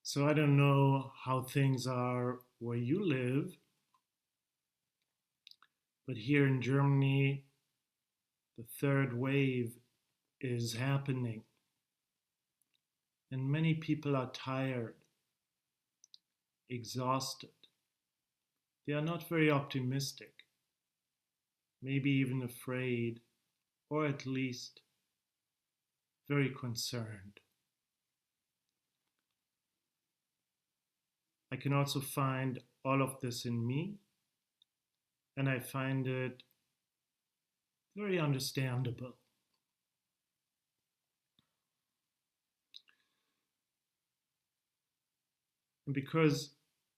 So I don't know how things are where you live, but here in Germany, the third wave is happening, and many people are tired, exhausted. They are not very optimistic, maybe even afraid, or at least very concerned. I can also find all of this in me, and I find it very understandable. And because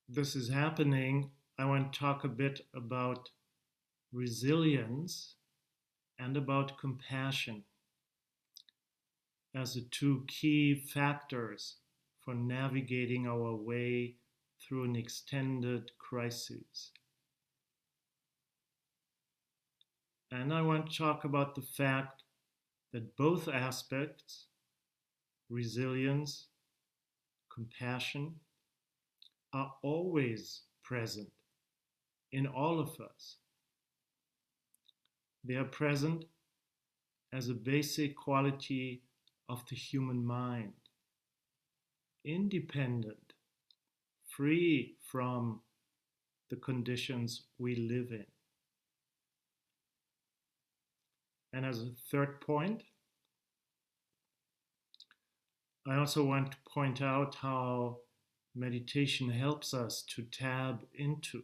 this is happening, I want to talk a bit about resilience and about compassion as the two key factors for navigating our way through an extended crisis. And I want to talk about the fact that both aspects, resilience, compassion, are always present in all of us. They are present as a basic quality of the human mind, independent, free from the conditions we live in. And as a third point, I also want to point out how meditation helps us to tap into,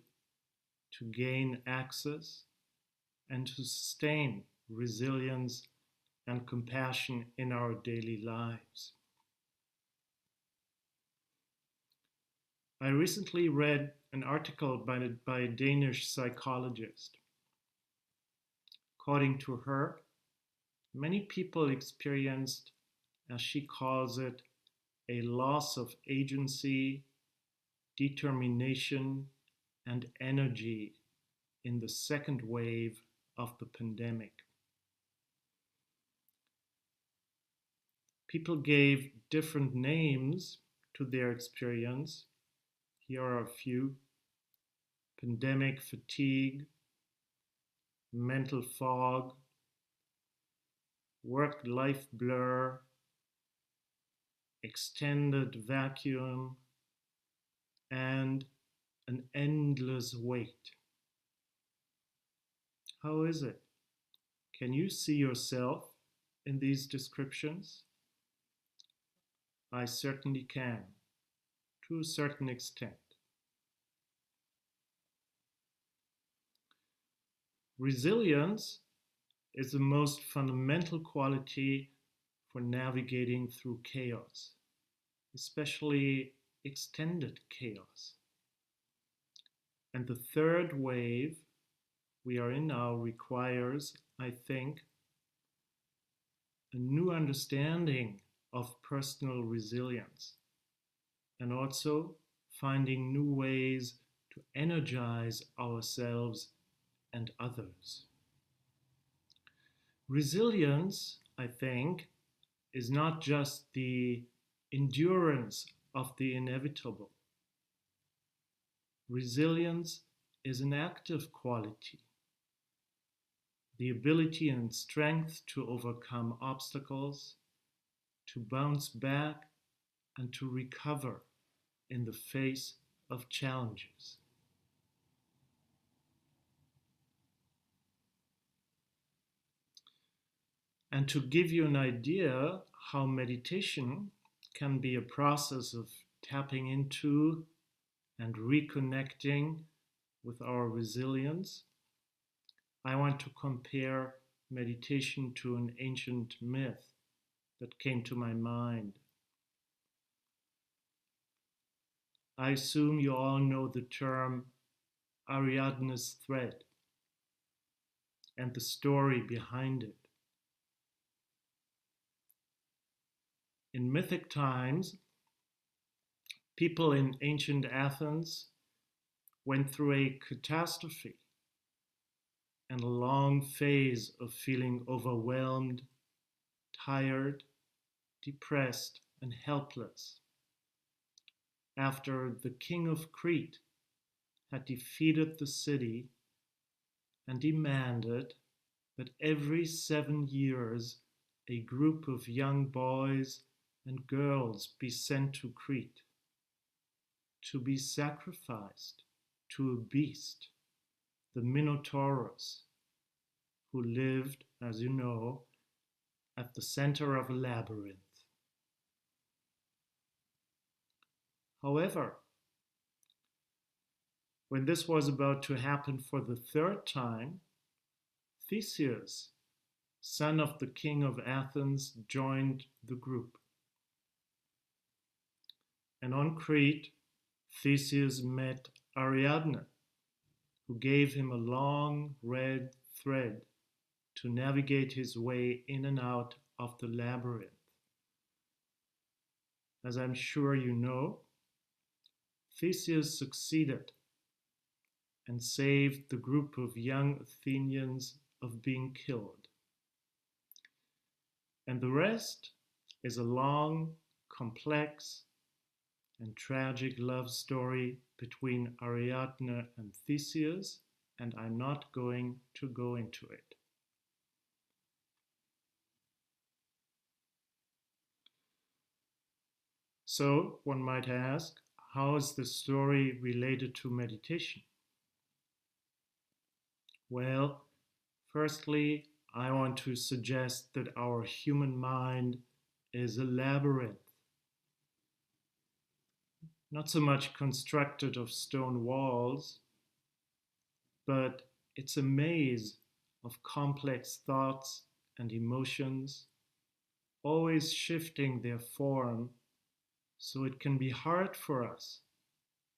to gain access, and to sustain resilience and compassion in our daily lives. I recently read an article by a Danish psychologist. According to her, many people experienced, as she calls it, a loss of agency, determination, and energy in the second wave of the pandemic. People gave different names to their experience. Here are a few: pandemic fatigue, mental fog, work-life blur, extended vacuum, and an endless wait. How is it? Can you see yourself in these descriptions? I certainly can, to a certain extent. Resilience is the most fundamental quality for navigating through chaos, especially extended chaos. And the third wave we are in now requires, I think, a new understanding of personal resilience and also finding new ways to energize ourselves and others. Resilience, I think, is not just the endurance of the inevitable. Resilience is an active quality, the ability and strength to overcome obstacles, to bounce back, and to recover in the face of challenges. And to give you an idea how meditation can be a process of tapping into and reconnecting with our resilience, I want to compare meditation to an ancient myth that came to my mind. I assume you all know the term Ariadne's thread and the story behind it. In mythic times, people in ancient Athens went through a catastrophe and a long phase of feeling overwhelmed, tired, depressed, and helpless. after the king of Crete had defeated the city and demanded that every 7 years a group of young boys and girls be sent to Crete to be sacrificed to a beast, the Minotaurus, who lived, as you know, at the center of a labyrinth. However, when this was about to happen for the third time, Theseus, son of the king of Athens, joined the group. And on Crete, Theseus met Ariadne, who gave him a long red thread to navigate his way in and out of the labyrinth. As I'm sure you know, Theseus succeeded and saved the group of young Athenians of being killed. And the rest is a long, complex, and tragic love story between Ariadne and Theseus, and I'm not going to go into it. So, one might ask, how is this story related to meditation? Well, firstly, I want to suggest that our human mind is a labyrinth. Not so much constructed of stone walls, but it's a maze of complex thoughts and emotions, always shifting their form, so it can be hard for us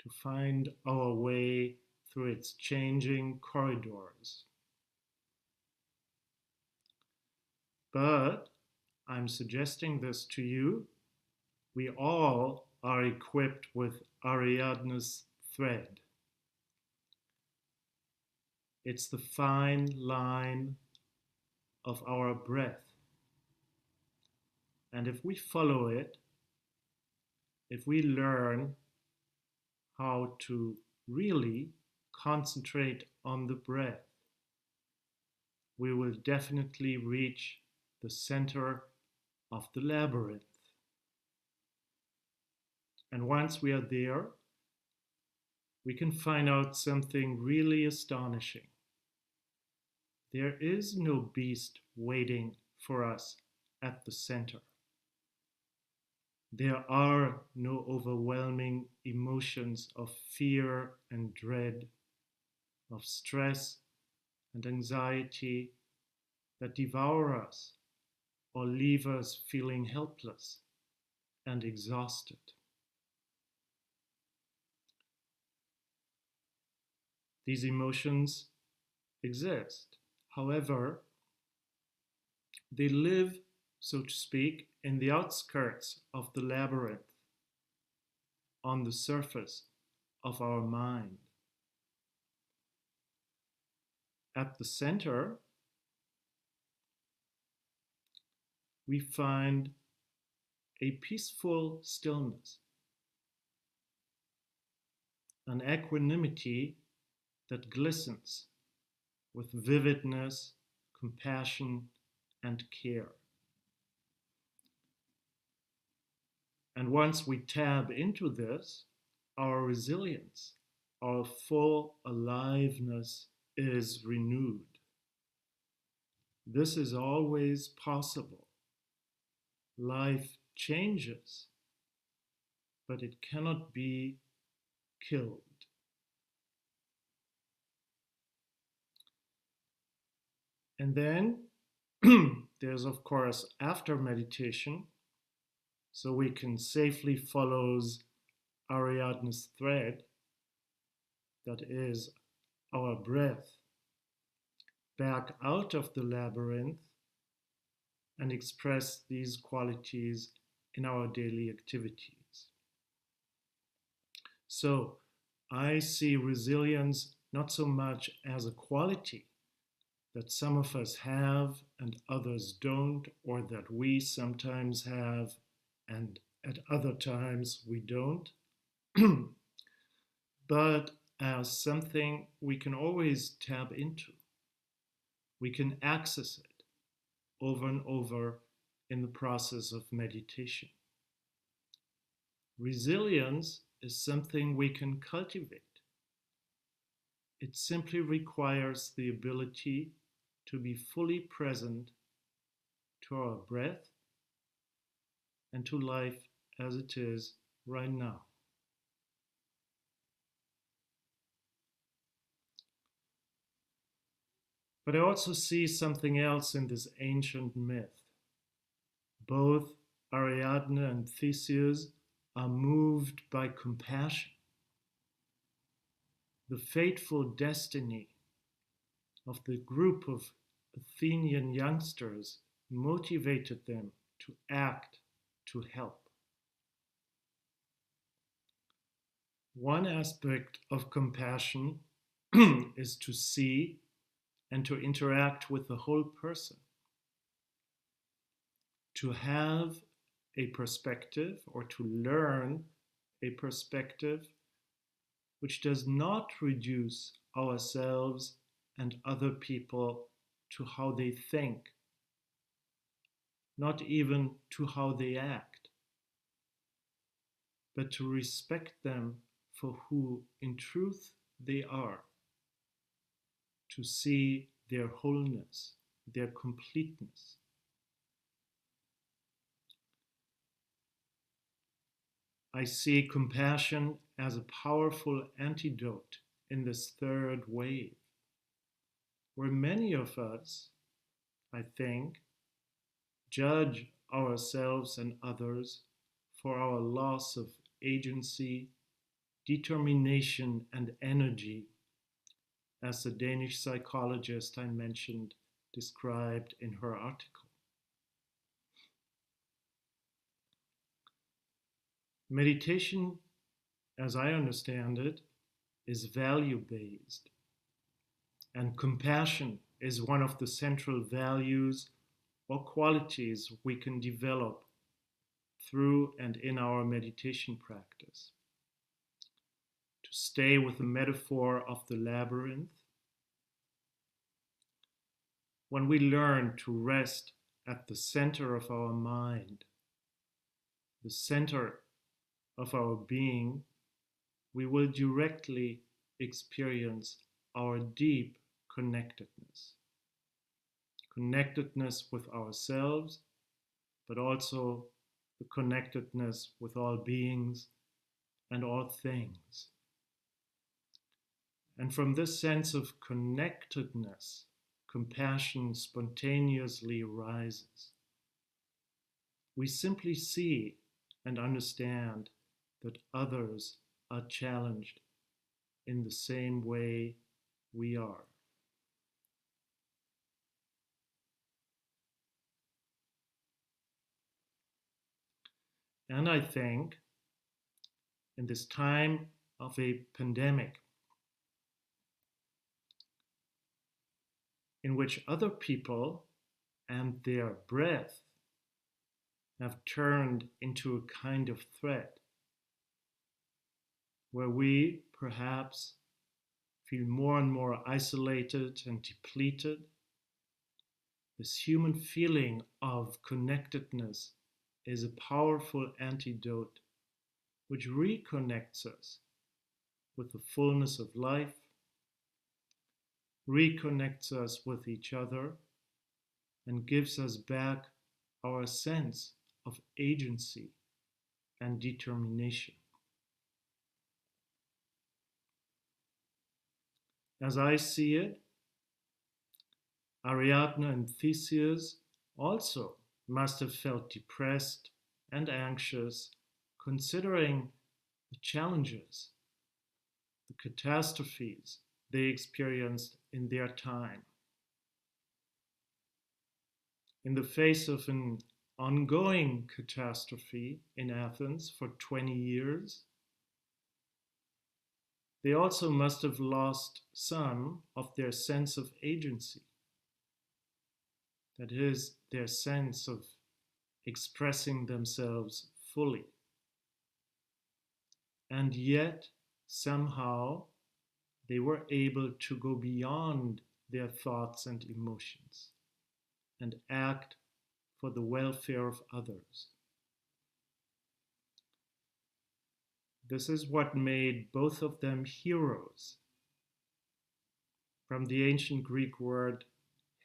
to find our way through its changing corridors. But I'm suggesting this to you. We all are equipped with Ariadne's thread. It's the fine line of our breath. And if we follow it, if we learn how to really concentrate on the breath, we will definitely reach the center of the labyrinth. And once we are there, we can find out something really astonishing. There is no beast waiting for us at the center. There are no overwhelming emotions of fear and dread, of stress and anxiety that devour us or leave us feeling helpless and exhausted. These emotions exist. However, they live, so to speak, in the outskirts of the labyrinth, on the surface of our mind. At the center, we find a peaceful stillness, an equanimity that glistens with vividness, compassion, and care. And once we tap into this, our resilience, our full aliveness is renewed. This is always possible. Life changes, but it cannot be killed. And then there's, of course, after meditation, so we can safely follow Ariadne's thread, that is our breath, back out of the labyrinth and express these qualities in our daily activities. So I see resilience not so much as a quality that some of us have and others don't, or that we sometimes have and at other times we don't, but as something we can always tap into. We can access it over and over in the process of meditation. Resilience is something we can cultivate. It simply requires the ability to be fully present to our breath and to life as it is right now. But I also see something else in this ancient myth. Both Ariadne and Theseus are moved by compassion. The fateful destiny of the group of Athenian youngsters motivated them to act, to help. One aspect of compassion is to see and to interact with the whole person, to have a perspective or to learn a perspective which does not reduce ourselves and other people to how they think, not even to how they act, but to respect them for who in truth they are, to see their wholeness, their completeness. I see compassion as a powerful antidote in this third wave, where many of us, I think, judge ourselves and others for our loss of agency, determination, and energy, as the Danish psychologist I mentioned described in her article. Meditation, as I understand it, is value-based, and compassion is one of the central values or qualities we can develop through and in our meditation practice. To stay with the metaphor of the labyrinth, when we learn to rest at the center of our mind, the center of our being, we will directly experience our deep connectedness. Connectedness with ourselves, but also the connectedness with all beings and all things. And from this sense of connectedness, compassion spontaneously rises. We simply see and understand that others are challenged in the same way we are. And I think in this time of a pandemic, in which other people and their breath have turned into a kind of threat, where we perhaps feel more and more isolated and depleted, this human feeling of connectedness is a powerful antidote which reconnects us with the fullness of life, reconnects us with each other, and gives us back our sense of agency and determination. As I see it, Ariadne and Theseus also must have felt depressed and anxious, considering the challenges, the catastrophes they experienced in their time. In the face of an ongoing catastrophe in Athens for 20 years, they also must have lost some of their sense of agency. That is, their sense of expressing themselves fully. And yet, somehow, they were able to go beyond their thoughts and emotions and act for the welfare of others. This is what made both of them heroes, from the ancient Greek word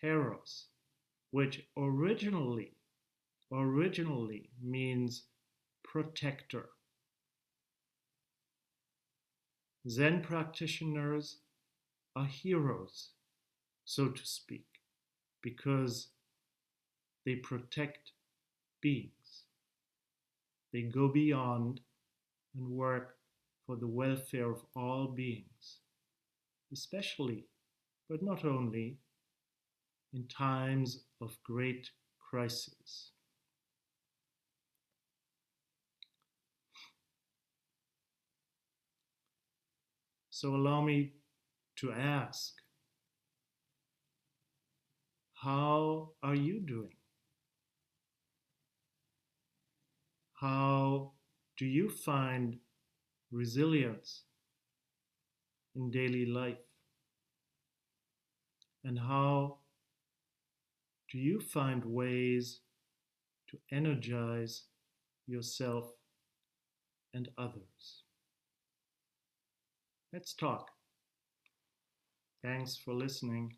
heros, which originally means protector. Zen practitioners are heroes, so to speak, because they protect beings. They go beyond and work for the welfare of all beings, especially, but not only, in times of great crisis. So allow me to ask, how are you doing? How do you find resilience in daily life? And how do you find ways to energize yourself and others? Let's talk. Thanks for listening.